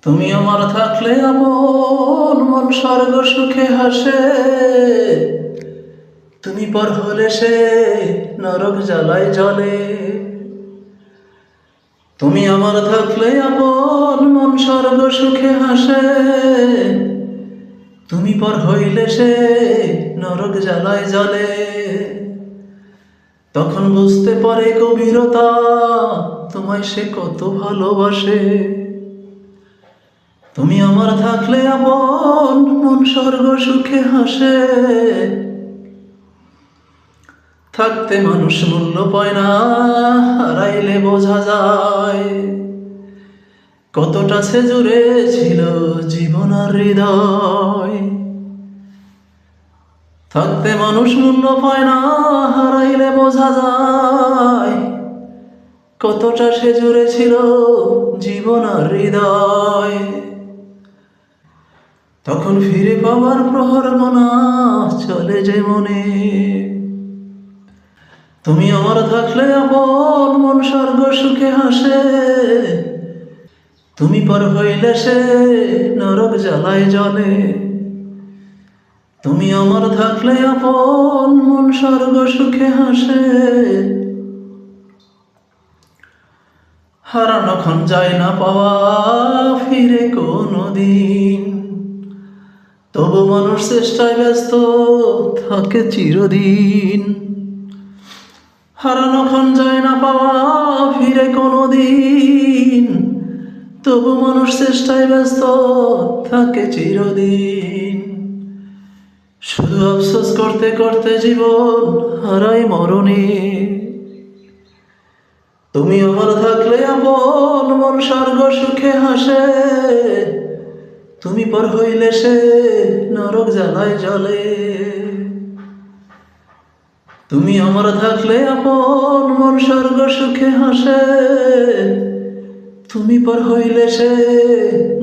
তুমি আমার থাকলে আপন মন স্বর্গ সুখে হাসে। তুমি পর হলে সে নরক জ্বালায় জ্বলে। তুমি আমার থাকলে আপন মন স্বর্গ সুখে হাসে। তুমি পর হইলে সে নরক জ্বালায় জ্বলে। তখন বুঝতে পারে গভীরতা, তোমায় সে কত ভালোবাসে। তুমি আমার থাকলে আপন মন স্বর্গ সুখে হাসে। থাকতে মানুষ মূল্য পায় না, হারাইলে বোঝা যায় কতটা সে জুড়ে ছিল জীবন আর হৃদয়। থাকতে মানুষ মূল্য পায় না, হারাইলে বোঝা যায় কতটা সে জুড়ে ছিল জীবন আর হৃদয়। তখন ফিরে পাওয়ার প্রহর গোনা চলে যে মনে। তুমি আমার থাকলে আপন মন স্বর্গ সুখে হাসে। তুমি পর হইলে সে নরক জ্বালায় জ্বলে। তুমি আমার থাকলে আপন মন স্বর্গ সুখে হাসে। হারানো ক্ষণ যায় না পাওয়া ফিরে কোনো দিন, তবু মানুষ চেষ্টায় ব্যস্ত থাকে চিরদিন। হারানো ক্ষণ যায় না পাওয়া ফিরে কোনো দিন, তবু মানুষ চেষ্টায় ব্যস্ত থাকে চিরদিন। শুধু আফসোস করতে করতে জীবন হারাই মরণে। তুমি আমার থাকলে আপন মন স্বর্গ সুখে হাসে। তুমি পর হইলে সে নরক জ্বালায় জ্বলে। তুমি আমার থাকলে আপন মন স্বর্গ সুখে হাসে। তুমি পর হইলে সে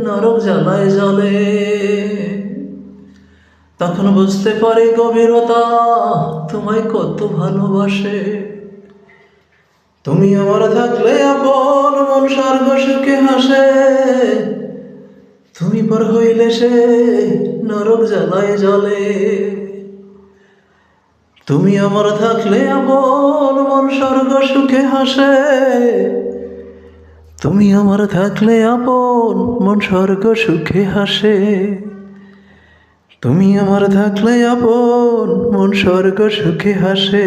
নরক জ্বালায় জ্বলে। তখন বুঝতে পারে গভীরতা, তোমায় কত ভালোবাসে। তুমি আমার থাকলে আপন মন স্বর্গ সুখে হাসে। তুমি পর হইলে সে নরক জ্বালায় জ্বলে। তুমি আমার থাকলে আপন মন স্বর্গ সুখে হাসে। তুমি আমার থাকলে আপন মন স্বর্গ সুখে হাসে। তুমি আমার থাকলে আপন মন স্বর্গ সুখে হাসে।